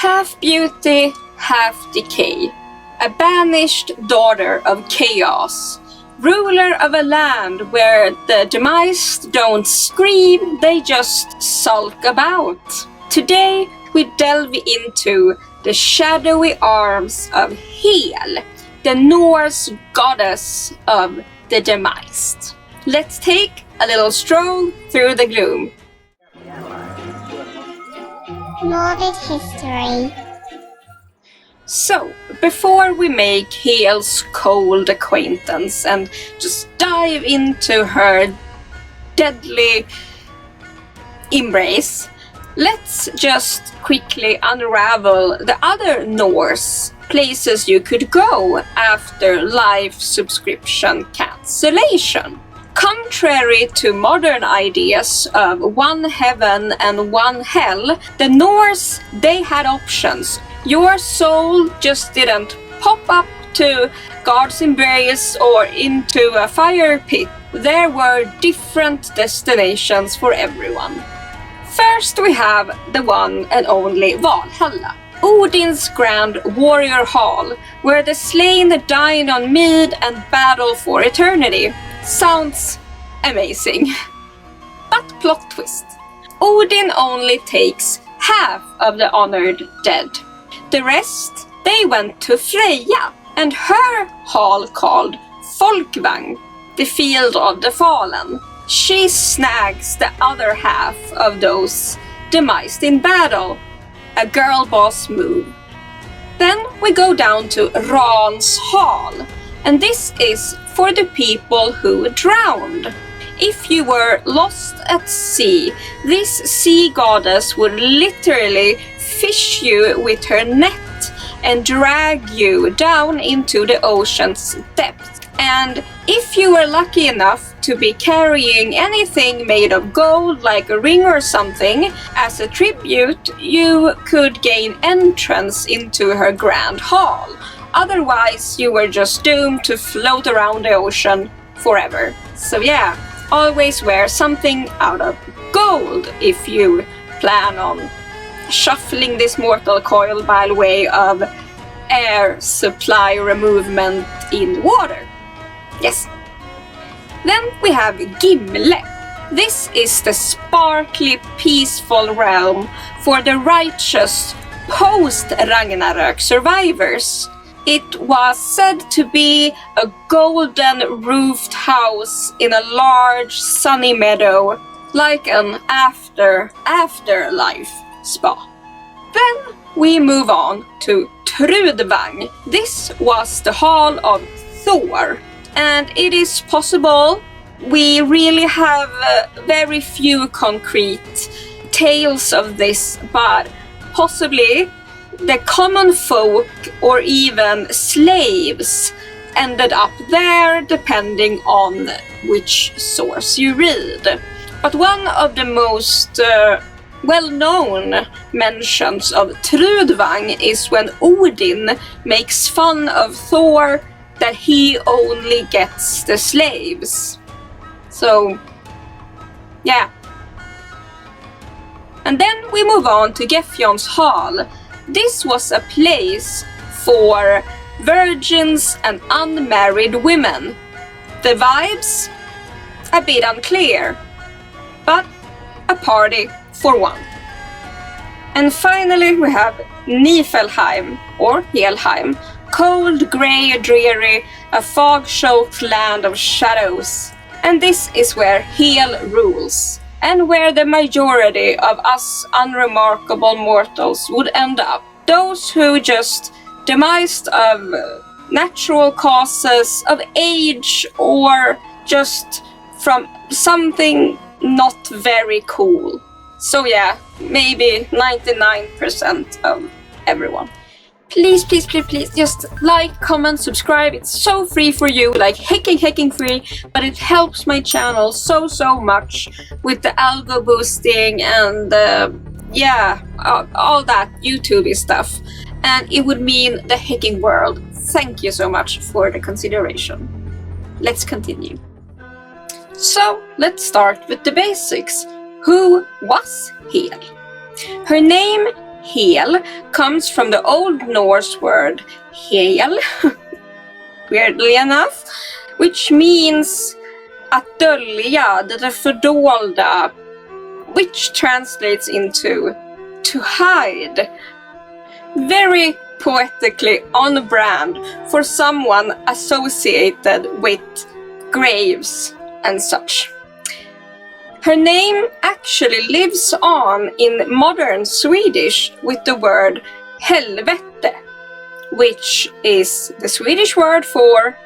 half beauty, half decay, a banished daughter of chaos, ruler of a land where the demised don't scream, they just sulk about. Today we delve into the shadowy arms of Hel, the Norse goddess of the demised. Let's take a little stroll through the gloom. Morbid History. So, before we make Hale's cold acquaintance and just dive into her deadly embrace, let's just quickly unravel the other Norse places you could go after life subscription cancellation. Contrary to modern ideas of one heaven and one hell, the Norse, they had options. Your soul just didn't pop up to God's embrace or into a fire pit. There were different destinations for everyone. First we have the one and only Valhalla, Odin's grand warrior hall, where the slain dine on mead and battle for eternity. Sounds amazing. But plot twist. Odin only takes half of the honored dead. The rest, they went to Freya and her hall called Folkvang, the field of the fallen. She snags the other half of those demised in battle. A girl boss move. Then we go down to Ran's hall, and this is for the people who drowned. If you were lost at sea, this sea goddess would literally fish you with her net and drag you down into the ocean's depths. And if you were lucky enough to be carrying anything made of gold, like a ring or something, as a tribute, you could gain entrance into her grand hall. Otherwise, you were just doomed to float around the ocean forever. So yeah, always wear something out of gold if you plan on shuffling this mortal coil by way of air supply removement in water. Yes. Then we have Gimle. This is the sparkly, peaceful realm for the righteous post-Ragnarök survivors. It was said to be a golden roofed house in a large sunny meadow, like an afterlife spa. Then we move on to Trudvang. This was the hall of Thor, and it is possible we really have very few concrete tales of this, but possibly the common folk or even slaves ended up there depending on which source you read. But one of the most well-known mentions of Trudvang is when Odin makes fun of Thor that he only gets the slaves. So, yeah. And then we move on to Gefjon's Hall. This was a place for virgins and unmarried women. The vibes? A bit unclear, but a party for one. And finally we have Niflheim, or Healeheim, cold, grey, dreary, a fog-choked land of shadows. And this is where Hale rules, and where the majority of us unremarkable mortals would end up. Those who just demised of natural causes, of age, or just from something not very cool. So yeah, maybe 99% of everyone. Please, please, please, please, just like, comment, subscribe. It's so free for you, like hecking free, but it helps my channel so much with the algo boosting and yeah, all that YouTube stuff. And it would mean the hacking world. Thank you so much for the consideration. Let's continue. So let's start with the basics. Who was Hale? Her name Hel comes from the Old Norse word Hale, weirdly enough, which means att dölja, det fördolda, which translates into to hide. Very poetically on brand for someone associated with graves and such. Her name actually lives on in modern Swedish with the word helvete, which is the Swedish word for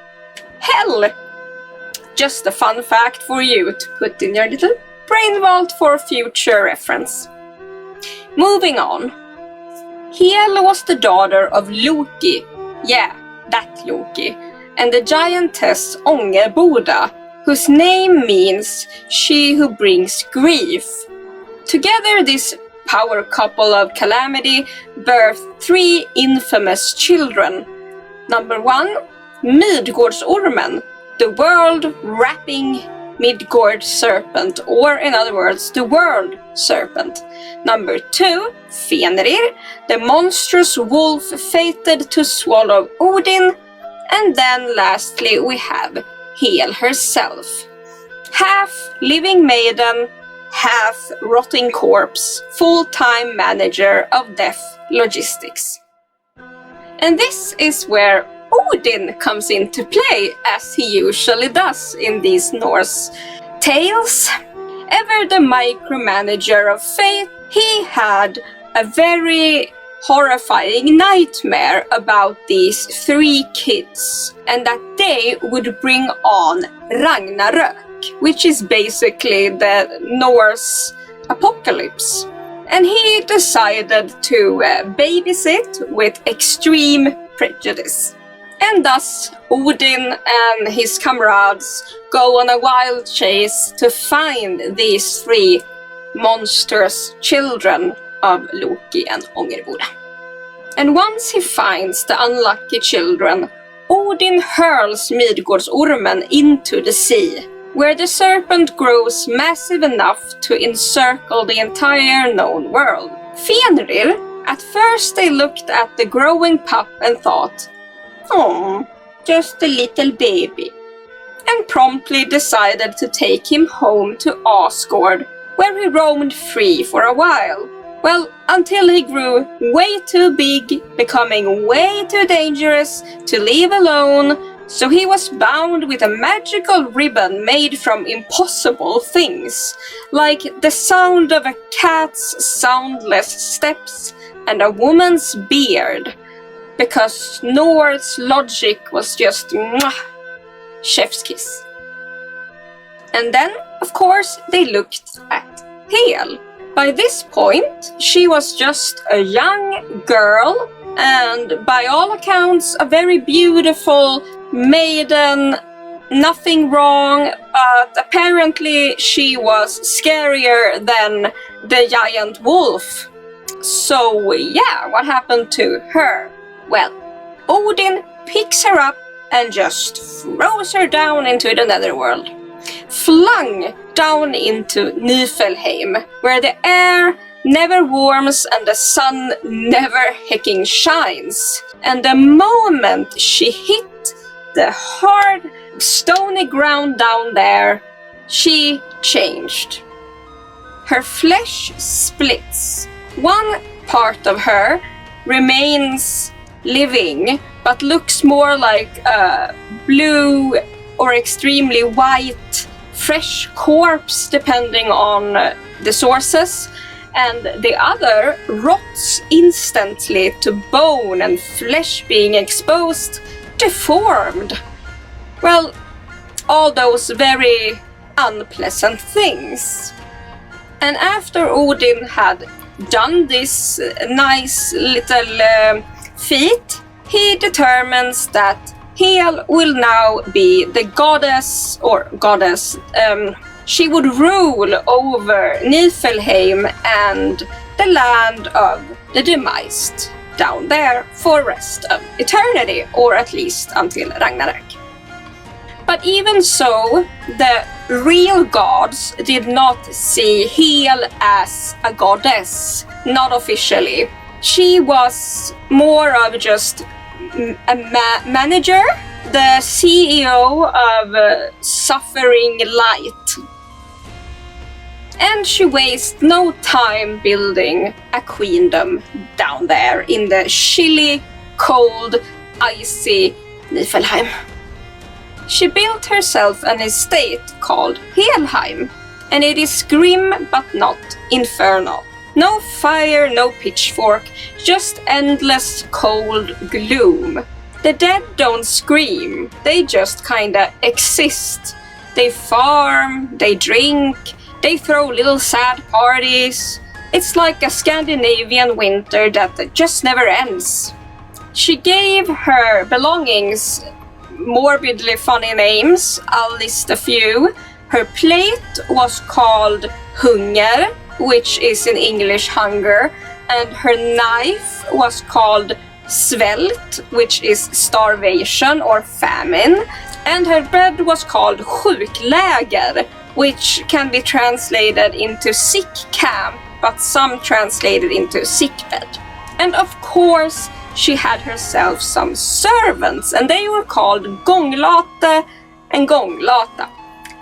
hell. Just a fun fact for you to put in your little brain vault for future reference. Moving on. Hel was the daughter of Loki, yeah, that Loki, and the giantess Ångerboda, whose name means she who brings grief. Together, this power couple of calamity birthed 3 infamous children. Number 1, Midgårdsormen, the world-wrapping Midgård serpent, or in other words, the world serpent. Number 2, Fenrir, the monstrous wolf fated to swallow Odin. And then lastly we have Hel herself. Half living maiden, half rotting corpse, full-time manager of death logistics. And this is where Odin comes into play, as he usually does in these Norse tales. Ever the micromanager of fate, he had a very horrifying nightmare about these 3 kids, and that they would bring on Ragnarök, which is basically the Norse apocalypse. And he decided to babysit with extreme prejudice. And thus, Odin and his comrades go on a wild chase to find these 3 monstrous children of Loki and Ångerboda. And once he finds the unlucky children, Odin hurls Midgårdsormen into the sea, where the serpent grows massive enough to encircle the entire known world. Fenrir, at first they looked at the growing pup and thought, "Oh, just a little baby," and promptly decided to take him home to Asgård, where he roamed free for a while. Well, until he grew way too big, becoming way too dangerous to leave alone, so he was bound with a magical ribbon made from impossible things, like the sound of a cat's soundless steps and a woman's beard, because Norse logic was just chef's kiss. And then, of course, they looked at Hel. By this point, she was just a young girl, and by all accounts, a very beautiful maiden, nothing wrong, but apparently she was scarier than the giant wolf. So yeah, what happened to her? Well, Odin picks her up and just throws her down into the netherworld. Flung down into Niflheim, where the air never warms and the sun never hecking shines. And the moment she hit the hard, stony ground down there, she changed. Her flesh splits. One part of her remains living, but looks more like a blue or extremely white, fresh corpse, depending on the sources, and the other rots instantly to bone and flesh being exposed, deformed. Well, all those very unpleasant things. And after Odin had done this nice little feat, he determines that Hel will now be the goddess, she would rule over Niflheim and the land of the demised down there for rest of eternity, or at least until Ragnarök. But even so, the real gods did not see Hel as a goddess, not officially. She was more of just a manager, the CEO of Suffering Light. And she wasted no time building a queendom down there in the chilly, cold, icy Niflheim. She built herself an estate called Healeheim, and it is grim but not infernal. No fire, no pitchfork, just endless cold gloom. The dead don't scream, they just kinda exist. They farm, they drink, they throw little sad parties. It's like a Scandinavian winter that just never ends. She gave her belongings morbidly funny names. I'll list a few. Her plate was called Hunger, which is in English hunger, and her knife was called Svält, which is starvation or famine, and her bed was called Sjukläger, which can be translated into sick camp, but some translated into sick bed. And of course, she had herself some servants, and they were called Gånglate and Gånglata.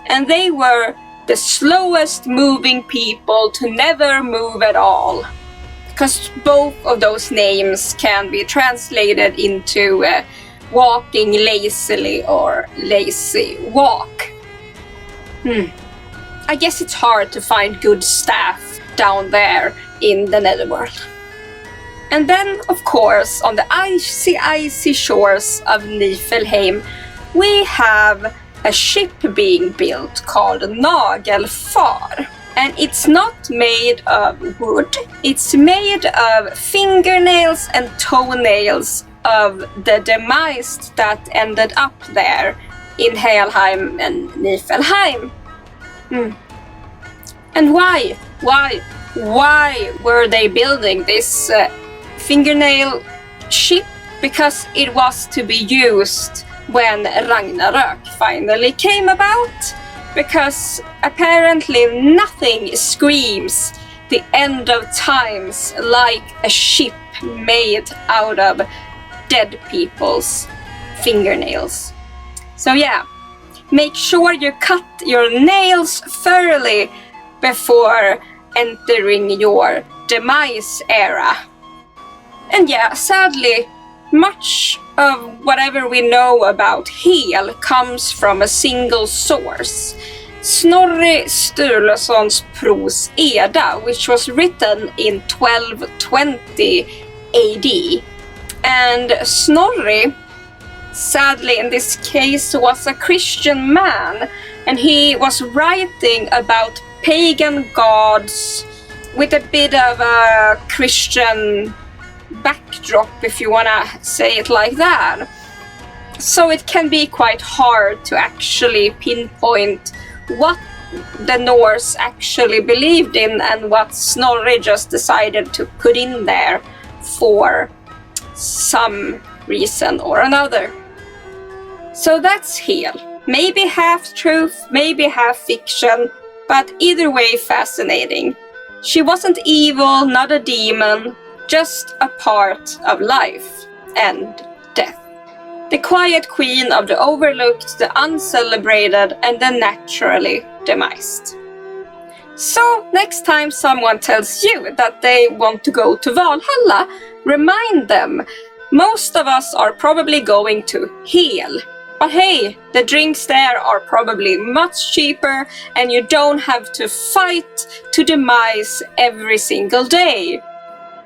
And they were the slowest moving people to never move at all. Because both of those names can be translated into walking lazily or lazy walk. I guess it's hard to find good staff down there in the netherworld. And then, of course, on the icy shores of Niflheim, we have a ship being built called Nagelfar. And it's not made of wood, it's made of fingernails and toenails of the demised that ended up there in Healeheim and Niflheim. And why? Why were they building this fingernail ship? Because it was to be used when Ragnarök finally came about. Because apparently nothing screams the end of times like a ship made out of dead people's fingernails. So yeah, make sure you cut your nails thoroughly before entering your demise era. And yeah, sadly, much of whatever we know about Hel comes from a single source, Snorri Sturluson's Prose Edda, which was written in 1220 AD. And Snorri, sadly in this case, was a Christian man, and he was writing about pagan gods with a bit of a Christian backdrop, if you wanna say it like that. So it can be quite hard to actually pinpoint what the Norse actually believed in and what Snorri just decided to put in there for some reason or another. So that's Hel. Maybe half truth, maybe half fiction, but either way fascinating. She wasn't evil, not a demon, just a part of life and death. The quiet queen of the overlooked, the uncelebrated, and the naturally demised. So next time someone tells you that they want to go to Valhalla, remind them, most of us are probably going to Hale. But hey, the drinks there are probably much cheaper and you don't have to fight to demise every single day.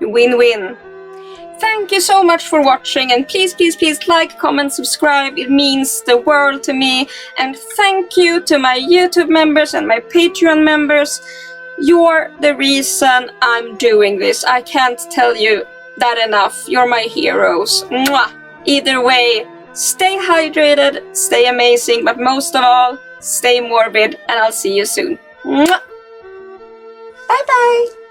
Win-win. Thank you so much for watching, and please like, comment, subscribe. It means the world to me. And thank you to my YouTube members and my Patreon members. You're the reason I'm doing this. I can't tell you that enough. You're my heroes. Mwah! Either way, stay hydrated, stay amazing, but most of all, stay morbid, and I'll see you soon. Mwah! Bye bye!